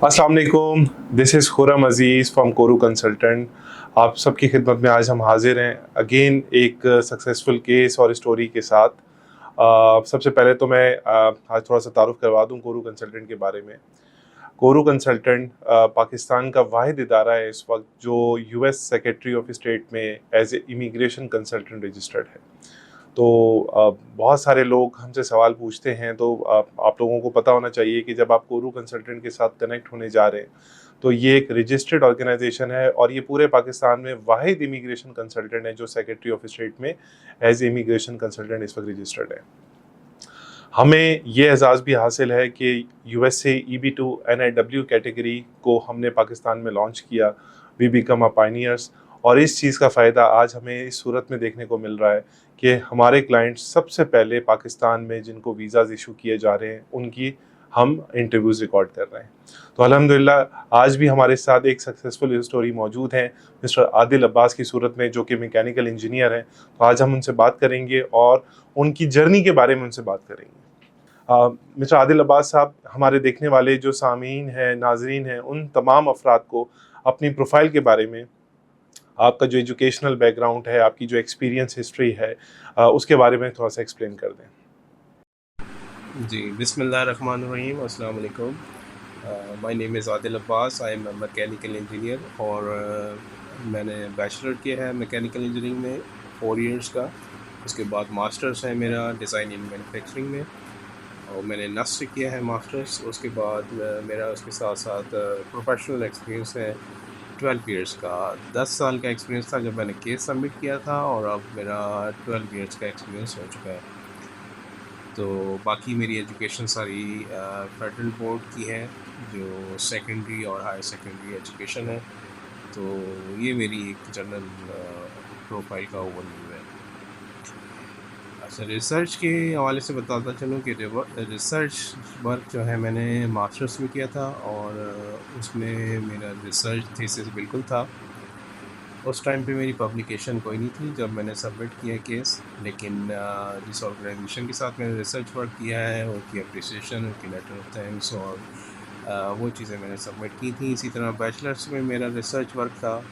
अस्सलाम वालेकुम, this is Khurram Aziz from Kourou consultant. आप सबकी खिदमत में आज हम हाजिर हैं अगेन एक सक्सेसफुल केस और स्टोरी के साथ। सबसे पहले तो मैं आज थोड़ा सा तारुफ करवा दूं कोरू कंसल्टेंट के बारे में। कोरू कंसल्टेंट पाकिस्तान का वाहिद इदारा है इस वक्त जो यूएस सेक्रेटरी ऑफ स्टेट में as a immigration consultant registered है। तो बहुत सारे लोग हमसे सवाल पूछते हैं, तो आप लोगों को पता होना चाहिए कि जब आप कोरू कंसल्टेंट के साथ कनेक्ट होने जा रहे हैं तो ये एक रजिस्टर्ड ऑर्गेनाइजेशन है और ये पूरे पाकिस्तान में वाहिद इमिग्रेशन कंसल्टेंट है जो सेक्रेटरी ऑफ स्टेट में एज इमिग्रेशन कंसल्टेंट इस वक्त रजिस्टर्ड है। हमें ये एजाज़ भी हासिल है कि यूएसए EB2 NIW कैटेगरी को हमने पाकिस्तान में लॉन्च किया। वी बिकम अ पायनियर्स और इस चीज़ का फ़ायदा आज हमें इस सूरत में देखने को मिल रहा है कि हमारे क्लाइंट्स सबसे पहले पाकिस्तान में जिनको वीज़ाज़ इशू किए जा रहे हैं उनकी हम इंटरव्यूज़ रिकॉर्ड कर रहे हैं। तो अल्हम्दुलिल्लाह आज भी हमारे साथ एक सक्सेसफुल स्टोरी मौजूद है मिस्टर आदिल अब्बास की सूरत में, जो कि मैकेनिकल इंजीनियर हैं। तो आज हम उनसे बात करेंगे और उनकी जर्नी के बारे में उनसे बात करेंगे। मिस्टर आदिल अब्बास साहब, हमारे देखने वाले जो सामीन हैं, नाजरीन हैं, उन तमाम अफराद को अपनी प्रोफाइल के बारे में, आपका जो एजुकेशनल बैकग्राउंड है, आपकी जो एक्सपीरियंस हिस्ट्री है, उसके बारे में थोड़ा सा एक्सप्लेन कर दें। जी, बिस्मिल्लाहिर्रहमानिर्रहीम, अस्सलाम वालेकुम। My name is Adil Abbas, I am a mechanical engineer और मैंने बैचलर किया है मैकेनिकल इंजीनियरिंग में 4 इयर्स का। उसके बाद मास्टर्स है मेरा डिज़ाइन इन मैन्युफैक्चरिंग में और मैंने नर्स से किया है मास्टर्स। उसके बाद मेरा उसके साथ साथ प्रोफेशनल एक्सपीरियंस है 12 इयर्स का। 10 साल का एक्सपीरियंस था जब मैंने केस सबमिट किया था और अब मेरा 12 इयर्स का एक्सपीरियंस हो चुका है। तो बाकी मेरी एजुकेशन सारी फेडरल बोर्ड की है, जो सेकेंडरी और हायर सेकेंडरी एजुकेशन है। तो ये मेरी एक जनरल प्रोफाइल का ओवरव्यू है। अच्छा, रिसर्च के हवाले से बताता चलूँ कि रिसर्च वर्क जो है मैंने मास्टर्स में किया था और उसमें मेरा रिसर्च थीसिस बिल्कुल था। उस टाइम पे मेरी पब्लिकेशन कोई नहीं थी जब मैंने सबमिट किया केस, लेकिन जिस ऑर्गेनाइजेशन के साथ मैंने रिसर्च वर्क किया है उनकी अप्रिसिएशन, उनकी लेटर ऑफ थैंक्स और वो चीज़ें मैंने सबमिट की थी। इसी तरह बैचलर्स में मेरा रिसर्च वर्क था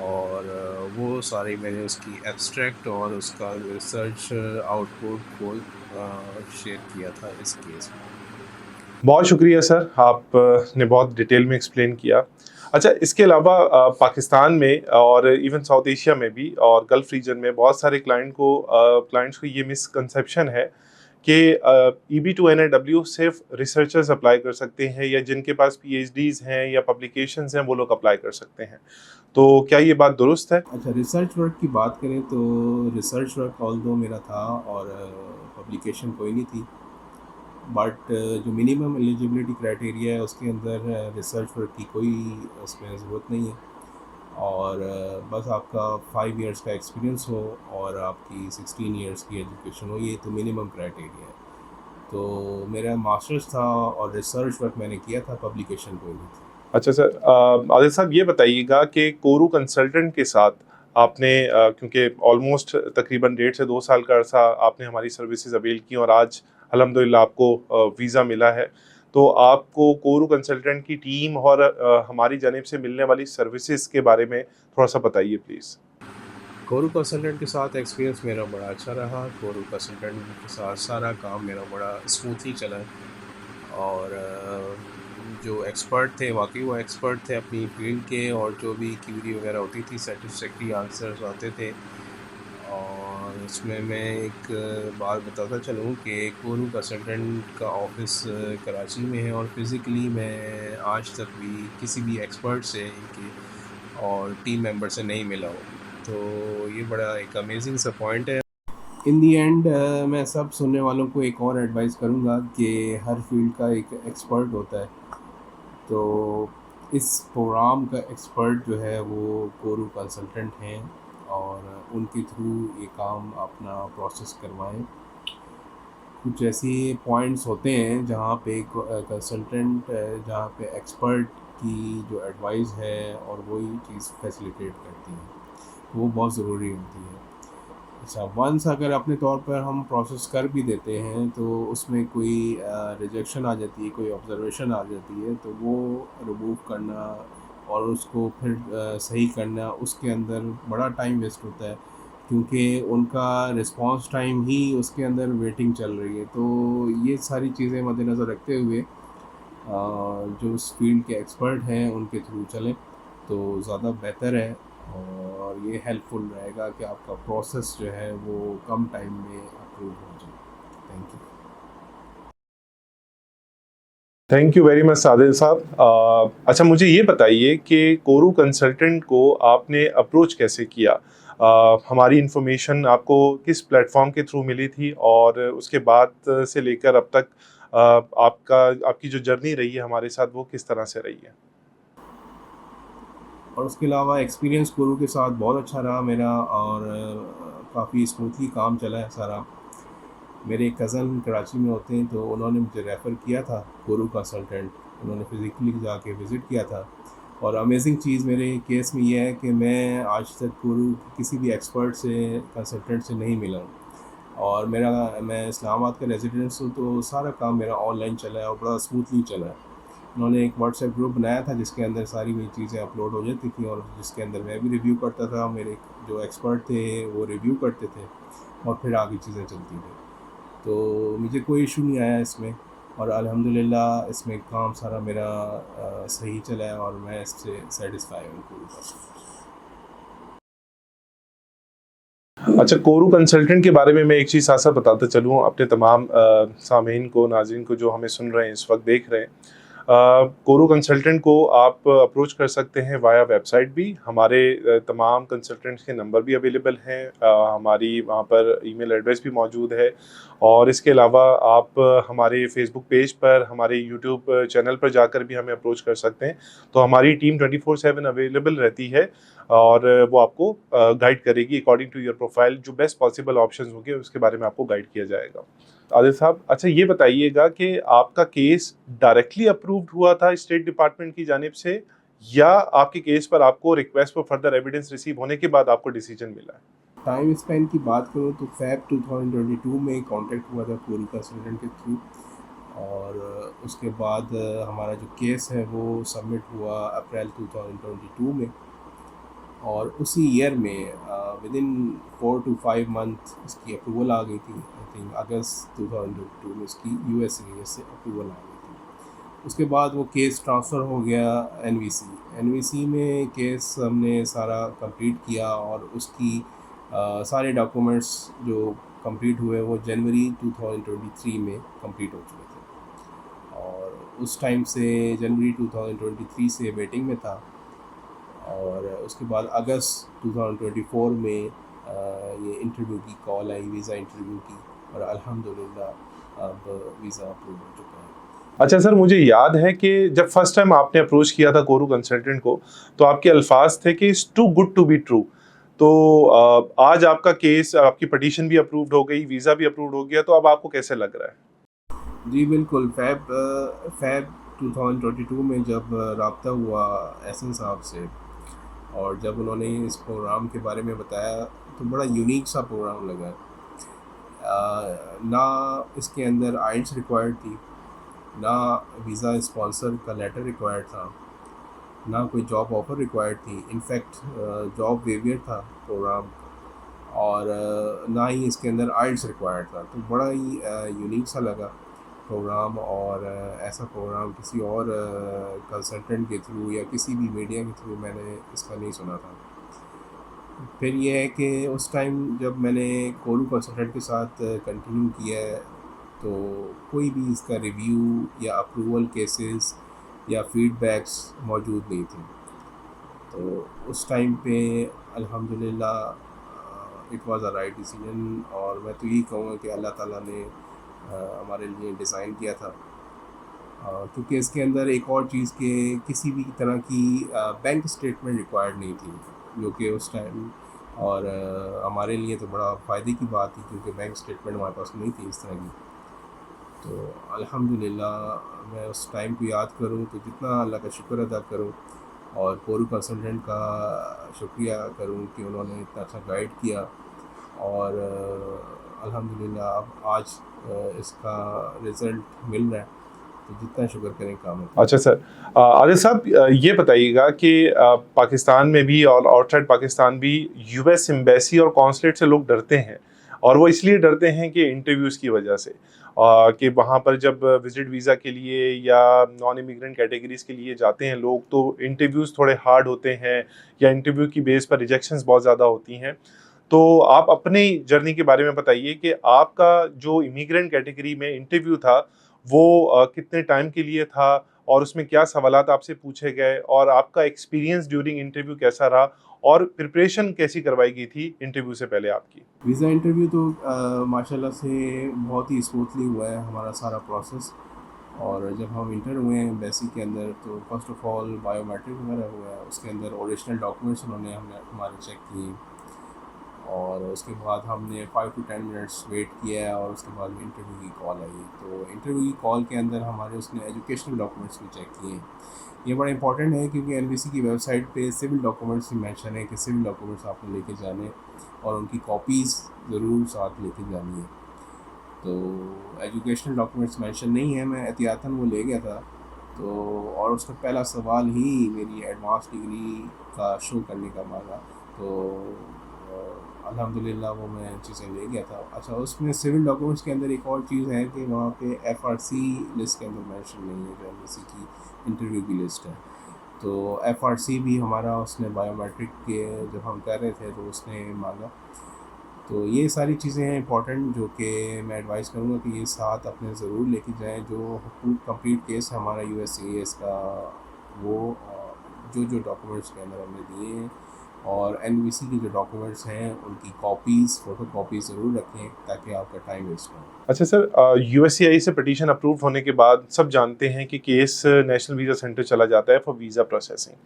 और वो सारे मैंने उसकी एब्स्ट्रैक्ट और उसका रिसर्च आउटपुट को शेयर किया था इस केस में। बहुत शुक्रिया सर, आपने बहुत डिटेल में एक्सप्लेन किया। अच्छा, इसके अलावा पाकिस्तान में और इवन साउथ एशिया में भी और गल्फ़ रीजन में बहुत सारे क्लाइंट्स को ये मिसकंसेप्शन है कि EB2 NIW सिर्फ रिसर्चर्स अप्लाई कर सकते हैं या जिनके पास PhDs हैं या पब्लिकेशंस हैं वो लोग अप्लाई कर सकते हैं। तो क्या ये बात दुरुस्त है? अच्छा, रिसर्च वर्क की बात करें तो रिसर्च वर्क ऑल्दो मेरा था और पब्लिकेशन कोई नहीं थी, बट जो मिनिमम एलिजिबिलिटी क्राइटेरिया है उसके अंदर रिसर्च वर्क की कोई उसमें ज़रूरत नहीं है और बस आपका 5 इयर्स का एक्सपीरियंस हो और आपकी 16 इयर्स की एजुकेशन हो, ये तो मिनिमम क्राइटेरिया है। तो मेरा मास्टर्स था और रिसर्च वर्क मैंने किया था, पब्लिकेशन कोई नहीं थी। अच्छा सर, आदिल साहब ये बताइएगा कि कोरू कंसल्टेंट के साथ आपने क्योंकि ऑलमोस्ट तकरीबन 1.5 से 2 साल का अरसा आपने हमारी सर्विसेज अवेल की और आज अल्हम्दुलिल्लाह आपको वीज़ा मिला है। तो आपको कोरू कंसल्टेंट की टीम और हमारी जानिब से मिलने वाली सर्विसेज के बारे में थोड़ा सा बताइए प्लीज़। कोरू कंसल्टेंट के साथ एक्सपीरियंस मेरा बड़ा अच्छा रहा। कोरू कंसल्टेंट के साथ सारा काम मेरा बड़ा स्मूथली चला और जो एक्सपर्ट थे वाकई वो एक्सपर्ट थे अपनी फील्ड के और जो भी क्यूरी वगैरह होती थी सेटिस्फैक्ट्री आंसर्स आते थे। और इसमें मैं एक बात बताता चलूँ कि कोरू कंसल्टेंट का ऑफिस कराची में है और फिज़िकली मैं आज तक भी किसी भी एक्सपर्ट से इनके और टीम मेंबर से नहीं मिला हूँ। तो ये बड़ा एक अमेजिंग सा पॉइंट है। इन दी एंड मैं सब सुनने वालों को एक और एडवाइस करूँगा कि हर फील्ड का एक एक्सपर्ट होता है। तो इस प्रोग्राम का एक्सपर्ट जो है वो कोरू कंसल्टेंट हैं और उनके थ्रू ये काम अपना प्रोसेस करवाएं। कुछ ऐसी पॉइंट्स होते हैं जहाँ पे कंसल्टेंट जहाँ पे एक्सपर्ट की जो एडवाइस है और वही चीज़ फैसिलिटेट करती है, वो बहुत ज़रूरी होती है। अच्छा, वंस अगर अपने तौर पर हम प्रोसेस कर भी देते हैं तो उसमें कोई रिजेक्शन आ जाती है, कोई ऑब्जर्वेशन आ जाती है, तो वो रिमूव करना और उसको फिर सही करना, उसके अंदर बड़ा टाइम वेस्ट होता है, क्योंकि उनका रिस्पांस टाइम ही उसके अंदर वेटिंग चल रही है। तो ये सारी चीज़ें मद्देनज़र रखते हुए जो उस फील्ड के एक्सपर्ट हैं उनके थ्रू चलें तो ज़्यादा बेहतर है, और ये हेल्पफुल रहेगा कि आपका प्रोसेस जो है वो कम टाइम में अप्रूव हो जाए। Thank you. Thank you very much Sadil साहब। अच्छा, मुझे ये बताइए कि कोरू कंसल्टेंट को आपने अप्रोच कैसे किया? हमारी इन्फॉर्मेशन आपको किस प्लेटफॉर्म के थ्रू मिली थी, और उसके बाद से लेकर अब तक आपकी जो जर्नी रही है हमारे साथ, वो किस तरह से रही है? और उसके अलावा एक्सपीरियंस गुरु के साथ बहुत अच्छा रहा मेरा, और काफ़ी स्मूथली काम चला है सारा। मेरे कज़न कराची में होते हैं तो उन्होंने मुझे रेफ़र किया था गुरु कंसल्टेंट, उन्होंने फिज़िकली जाके विज़िट किया था। और अमेजिंग चीज़ मेरे केस में ये है कि मैं आज तक गुरु किसी भी एक्सपर्ट से, कंसल्टेंट से नहीं मिला हूँ। और मैं इस्लामाबाद का रेज़िडेंस हूँ, तो सारा काम मेरा ऑनलाइन चला है और बड़ा स्मूथली चला है। उन्होंने एक व्हाट्सएप ग्रुप बनाया था जिसके अंदर सारी वही चीज़ें अपलोड हो जाती थी, और जिसके अंदर मैं भी रिव्यू करता था, मेरे जो एक्सपर्ट थे वो रिव्यू करते थे, और फिर आगे चीज़ें चलती थी। तो मुझे कोई इशू नहीं आया इसमें, और अल्हम्दुलिल्लाह इसमें काम सारा मेरा सही चला है, और मैं इससे सैटिस्फाई हूँ पूरी तरह से। अच्छा, कोरू कंसल्टेंट के बारे में मैं एक चीज़ साथ-साथ बताता चलूँ अपने तमाम सामीन को, नाज़रीन को जो हमें सुन रहे हैं, इस वक़्त देख रहे हैं। कोरू कंसल्टेंट को आप अप्रोच कर सकते हैं वाया वेबसाइट भी। हमारे तमाम कंसल्टेंट्स के नंबर भी अवेलेबल हैं। हमारी वहाँ पर ईमेल एड्रेस भी मौजूद है, और इसके अलावा आप हमारे फ़ेसबुक पेज पर, हमारे यूट्यूब चैनल पर जाकर भी हमें अप्रोच कर सकते हैं। तो हमारी टीम 24/7 अवेलेबल रहती है, और वो आपको गाइड करेगी अकॉर्डिंग टू योर प्रोफाइल। जो बेस्ट पॉसिबल ऑप्शंस होंगे उसके बारे में आपको गाइड किया जाएगा। आदिल साहब, अच्छा ये बताइएगा कि आपका केस डायरेक्टली अप्रूव्ड हुआ था स्टेट डिपार्टमेंट की जानिब से, या आपके केस पर आपको request for further evidence receive होने के बाद आपको डिसीजन मिला है? टाइम स्पेन की बात करूँ तो फ़ेब 2022 में कॉन्टैक्ट हुआ था कोरू कंसल्टेंट के थ्रू, और उसके बाद हमारा जो केस है वो सबमिट हुआ अप्रैल 2022 में, और उसी ईयर में विदिन 4 टू 5 मंथ इसकी अप्रूवल आ गई थी। आई थिंक अगस्त 2022 में इसकी यूएस से अप्रूवल आ गई थी। उसके बाद वो केस ट्रांसफ़र हो गया एनवीसी। एनवीसी में केस हमने सारा कंप्लीट किया, और उसकी सारे डॉक्यूमेंट्स जो कंप्लीट हुए वो जनवरी 2023 में कंप्लीट हो चुके थे, और उस टाइम से जनवरी 2023 से वेटिंग में था, और उसके बाद अगस्त 2024 में ये इंटरव्यू की कॉल आई, वीज़ा इंटरव्यू की, और अल्हम्दुलिल्लाह अब वीज़ा अप्रूव हो चुका है। अच्छा सर, मुझे याद है कि जब फर्स्ट टाइम आपने अप्रोच किया था कोरू कंसल्टेंट को, तो आपके अल्फाज थे कि it's too good to be true. तो आज आपका केस, आपकी पिटीशन भी अप्रूव्ड हो गई, वीज़ा भी अप्रूव्ड हो गया, तो अब आपको कैसे लग रहा है? जी बिल्कुल, फ़ैब 2022 में जब राब्ता हुआ एहसन साहब से, और जब उन्होंने इस प्रोग्राम के बारे में बताया तो बड़ा यूनिक सा प्रोग्राम लगा। ना इसके अंदर आइल्स रिक्वायर्ड थी, ना वीज़ा स्पॉन्सर का लेटर रिक्वायर्ड था, ना कोई जॉब ऑफ़र रिक्वायर्ड थी। इनफैक्ट जॉब वेवियर था प्रोग्राम, और ना ही इसके अंदर आइल्स रिक्वायर्ड था। तो बड़ा ही यूनिक सा लगा प्रोग्राम, और ऐसा प्रोग्राम किसी और कंसल्टेंट के थ्रू या किसी भी मीडिया के थ्रू मैंने इसका नहीं सुना था। फिर ये है कि उस टाइम जब मैंने कोरू कंसल्टेंट के साथ कंटिन्यू किया है, तो कोई भी इसका रिव्यू या अप्रूवल केसेस या फीडबैक्स मौजूद नहीं थे। तो उस टाइम पे अल्हम्दुलिल्लाह it was a right decision, और मैं तो यही कहूँगा कि अल्लाह ताला ने हमारे लिए डिज़ाइन किया था, क्योंकि इसके अंदर एक और चीज़ कि किसी भी तरह की बैंक स्टेटमेंट रिक्वायर्ड नहीं थी, जो कि उस टाइम, और हमारे लिए तो बड़ा फ़ायदे की बात थी, क्योंकि बैंक स्टेटमेंट हमारे पास नहीं थी इस तरह की। तो अल्हम्दुलिल्लाह मैं उस टाइम को याद करूँ तो जितना अल्लाह का शुक्र अदा करूँ, और कोरू कंसल्टेंट का शुक्रिया करूँ कि उन्होंने इतना अच्छा गाइड किया, और अल्हम्दुलिल्लाह अब आज इसका रिज़ल्ट मिल रहा है, तो जितना शुक्र करें काम है। अच्छा सर, आदिल साहब, ये बताइएगा कि पाकिस्तान में भी और आउटसाइड पाकिस्तान भी यूएस एम्बेसी और कॉन्सुलेट से लोग डरते हैं, और वो इसलिए डरते हैं कि इंटरव्यूज़ की वजह से, कि वहाँ पर जब विजिट वीज़ा के लिए या नॉन इमिग्रेंट कैटेगरीज़ के लिए जाते हैं लोग, तो इंटरव्यूज़ थोड़े हार्ड होते हैं या इंटरव्यू की बेस पर रिजेक्शंस बहुत ज़्यादा होती हैं। तो आप अपनी जर्नी के बारे में बताइए कि आपका जो इमिग्रेंट कैटेगरी में इंटरव्यू था वो कितने टाइम के लिए था, और उसमें क्या सवालात आपसे पूछे गए, और आपका एक्सपीरियंस ड्यूरिंग इंटरव्यू कैसा रहा, और प्रिपरेशन कैसी करवाई गई थी इंटरव्यू से पहले आपकी? वीज़ा इंटरव्यू तो माशाल्लाह से बहुत ही स्मूथली हुआ है हमारा सारा प्रोसेस। और जब हम इंटर हुए हैं एम्बेसी के अंदर, तो फर्स्ट ऑफ ऑल बायोमेट्रिक वगैरह हुआ है, उसके अंदर ओरिजिनल डॉक्यूमेंट्स उन्होंने हमारे चेक किए, और उसके बाद हमने 5 to 10 मिनट्स वेट किया है, और उसके बाद इंटरव्यू की कॉल आई। तो इंटरव्यू की कॉल के अंदर हमारे उसने एजुकेशनल डॉक्यूमेंट्स भी चेक किए। ये बड़ा इंपॉर्टेंट है क्योंकि एनवीसी की वेबसाइट पे सिविल डॉक्यूमेंट्स भी मेंशन है कि सिविल डॉक्यूमेंट्स आपने लेके जाने, और उनकी कॉपीज़ ज़रूर साथ लेके जानी है। तो एजुकेशनल डॉक्यूमेंट्स मेंशन नहीं है, मैं एहतियातन वो ले गया था। तो और उसका पहला सवाल ही मेरी एडवांस डिग्री का शो करने का मांगा। तो अल्हम्दुलिल्लाह वो मैं चीज़ें ले गया था। अच्छा, उसमें सिविल डॉक्यूमेंट्स के अंदर एक और चीज़ है कि वहाँ पे एफआरसी लिस्ट के अंदर मेंशन नहीं है, जो एमबीसी की इंटरव्यू की लिस्ट है। तो एफआरसी भी हमारा उसने बायोमेट्रिक के जब हम कर रहे थे तो उसने मांगा। तो ये सारी चीज़ें हैं इंपॉर्टेंट, जो कि मैं एडवाइस करूँगा कि ये साथ अपने ज़रूर लेके जाएँ। जो हुकूक कंप्लीट केस है हमारा यूएससीएस का, वो जो डॉक्यूमेंट्स के अंदर हमने दिए हैं, और एनवीसी के जो डॉक्यूमेंट्स हैं उनकी कॉपीज़, फ़ोटो कॉपीज़ ज़रूर रखें ताकि आपका टाइम वेस्ट ना हो। अच्छा सर, यूएससीआई से पिटीशन अप्रूव होने के बाद सब जानते हैं कि केस नेशनल वीज़ा सेंटर चला जाता है फॉर वीज़ा प्रोसेसिंग।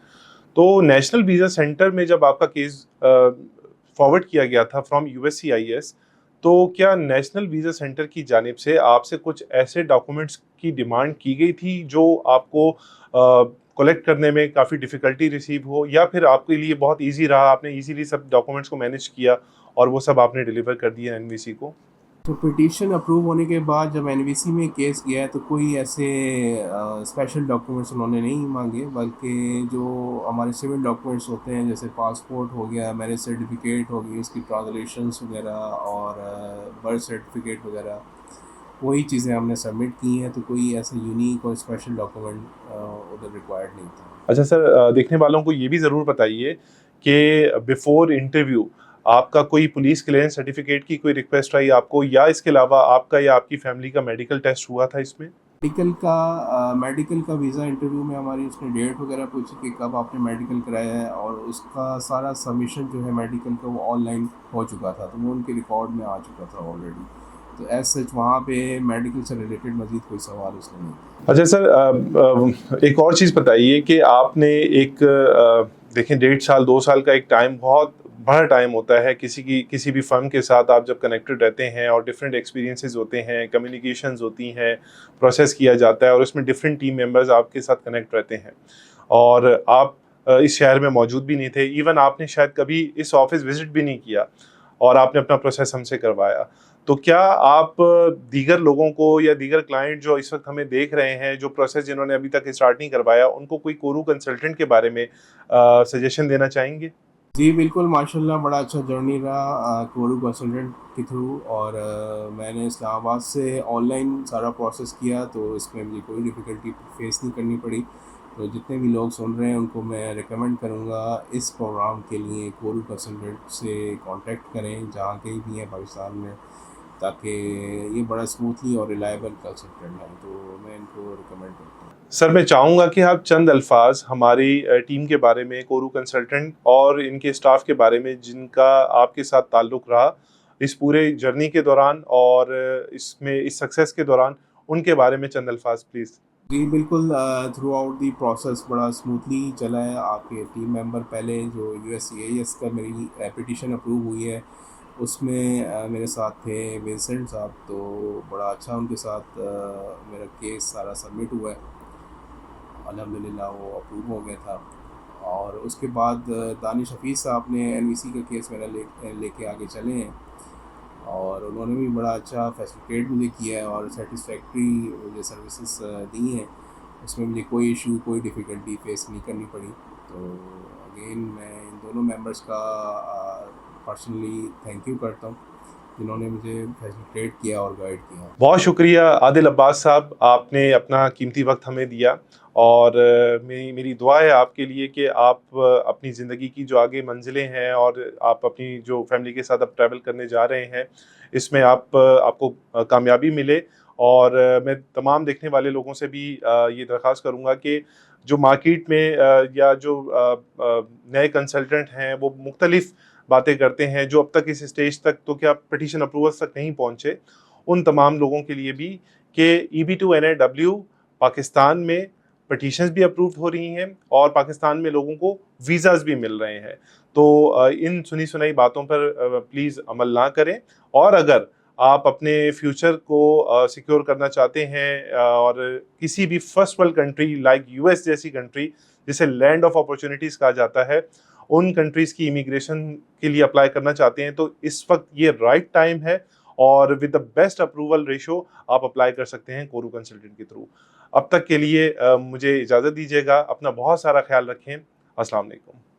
तो नेशनल वीज़ा सेंटर में जब आपका केस फॉरवर्ड किया गया था फ्रॉम यूएससीआईएस, तो क्या नेशनल वीज़ा सेंटर की जानिब से आपसे कुछ ऐसे डॉक्यूमेंट्स की डिमांड की गई थी जो आपको कलेक्ट करने में काफ़ी डिफ़िकल्टी रिसीव हो, या फिर आपके लिए बहुत ईजी रहा, आपने ईजीली सब डॉक्यूमेंट्स को मैनेज किया और वो सब आपने डिलीवर कर दिया एनवीसी को? तो पिटीशन अप्रूव होने के बाद जब एनवीसी में केस गया है, तो कोई ऐसे स्पेशल डॉक्यूमेंट्स उन्होंने नहीं मांगे, बल्कि जो हमारे सिविल डॉक्यूमेंट्स होते हैं, जैसे पासपोर्ट हो गया, मैरिज सर्टिफिकेट हो गई, उसकी ट्रांसलेशंस वगैरह, और बर्थ सर्टिफिकेट वगैरह, वही चीज़ें हमने सबमिट की हैं। तो कोई ऐसा यूनिक और स्पेशल डॉक्यूमेंट उधर रिक्वायर्ड नहीं था। अच्छा सर, देखने वालों को ये भी ज़रूर बताइए कि बिफोर इंटरव्यू आपका कोई पुलिस क्लियरेंस सर्टिफिकेट की कोई रिक्वेस्ट आई आपको, या इसके अलावा आपका या आपकी फैमिली का मेडिकल टेस्ट हुआ था इसमें? मेडिकल का वीज़ा इंटरव्यू में हमारी उसने डेट वगैरह पूछी कि कब आपने मेडिकल कराया है, और उसका सारा सबमिशन जो है मेडिकल का वो ऑनलाइन हो चुका था, तो वो उनके रिकॉर्ड में आ चुका था ऑलरेडी। तो एज सच वहाँ पे मेडिकल से रिलेटेड मज़ीद कोई सवाल उसने नहीं किया। अच्छा सर, एक और चीज़ बताइए कि आपने एक देखें 1.5 साल 2 साल का एक टाइम बहुत बड़ा टाइम होता है किसी भी फर्म के साथ आप जब कनेक्टेड रहते हैं, और डिफरेंट एक्सपीरियंसेस होते हैं, कम्युनिकेशंस होती हैं, प्रोसेस किया जाता है, और उसमें डिफरेंट टीम मेंबर्स आपके साथ कनेक्ट रहते हैं, और आप इस शहर में मौजूद भी नहीं थे, इवन आपने शायद कभी इस ऑफिस विजिट भी नहीं किया, और आपने अपना प्रोसेस हमसे करवाया। तो क्या आप दीगर लोगों को या दीगर क्लाइंट जो इस वक्त हमें देख रहे हैं, जो प्रोसेस जिन्होंने अभी तक स्टार्ट नहीं करवाया, उनको कोई कोरू कंसल्टेंट के बारे में सजेशन देना चाहेंगे? जी बिल्कुल, माशाल्लाह बड़ा अच्छा जर्नी रहा कोरू कंसल्टेंट के थ्रू। और मैंने इस्लामाबाद से ऑनलाइन सारा प्रोसेस किया, तो इसमें मुझे कोई डिफ़िकल्टी फेस नहीं करनी पड़ी। तो जितने भी लोग सुन रहे हैं उनको मैं रिकमेंड करूँगा इस प्रोग्राम के लिए कोरू कंसल्टेंट से कांटेक्ट करें, जहाँ कहीं भी हैं पाकिस्तान में, ताकि ये बड़ा स्मूथली और रिलायबल कंसल्टेंट है। तो मैं इनको रिकमेंड करता हूँ। सर, मैं चाहूँगा कि आप चंद अल्फाज हमारी टीम के बारे में, कोरू कंसल्टेंट और इनके स्टाफ के बारे में जिनका आपके साथ ताल्लुक़ रहा इस पूरे जर्नी के दौरान, और इसमें इस सक्सेस के दौरान, उनके बारे में चंद अल्फाज प्लीज़। जी बिल्कुल, थ्रू आउट दी प्रोसेस बड़ा स्मूथली चला है। आपके टीम मेंबर पहले जो यूएससीआईएस का मेरी पिटीशन अप्रूव हुई है, उसमें मेरे साथ थे विंसेंट साहब, तो बड़ा अच्छा उनके साथ मेरा केस सारा सबमिट हुआ है। अल्हम्दुलिल्लाह वो अप्रूव हो गया था। और उसके बाद दानिश हफीज़ साहब ने एनवीसी का केस मेरा लेके आगे चले हैं और उन्होंने भी बड़ा अच्छा फैसिलिटेट मुझे किया है और सेटिस्फैक्ट्री मुझे सर्विसेज दी हैं। उसमें मुझे कोई इशू कोई डिफ़िकल्टी फेस नहीं करनी पड़ी। तो अगेन मैं इन दोनों मेंबर्स का पर्सनली थैंक यू करता हूँ जिन्होंने मुझे फैसिलिटेट किया और गाइड किया। बहुत शुक्रिया आदिल अब्बास साहब, आपने अपना कीमती वक्त हमें दिया और मेरी दुआ है आपके लिए कि आप अपनी ज़िंदगी की जो आगे मंजिलें हैं और आप अपनी जो फैमिली के साथ अब ट्रैवल करने जा रहे हैं, इसमें आपको कामयाबी मिले। और मैं तमाम देखने वाले लोगों से भी ये दरख्वास्त करूँगा कि जो मार्केट में या जो नए कंसल्टेंट हैं वो मुख्तलिफ बातें करते हैं, जो अब तक इस स्टेज तक तो क्या पिटीशन अप्रूवल्स तक नहीं पहुँचे, उन तमाम लोगों के लिए भी कि EB2NAW पाकिस्तान में पिटीशंस भी अप्रूव हो रही हैं और पाकिस्तान में लोगों को वीज़ाज भी मिल रहे हैं। तो इन सुनी सुनाई बातों पर प्लीज़ अमल ना करें। और अगर आप अपने फ्यूचर को सिक्योर करना चाहते हैं और किसी भी first world country like US जैसी कंट्री जिसे लैंड ऑफ अपॉर्चुनिटीज़ कहा जाता है, उन कंट्रीज़ की इमिग्रेशन के लिए अप्लाई करना चाहते हैं, तो इस वक्त ये राइट टाइम है और with the best approval ratio आप अप्लाई कर सकते हैं कोरू कंसल्टेंट के थ्रू। अब तक के लिए मुझे इजाज़त दीजिएगा। अपना बहुत सारा ख्याल रखें। अस्सलाम वालेकुम।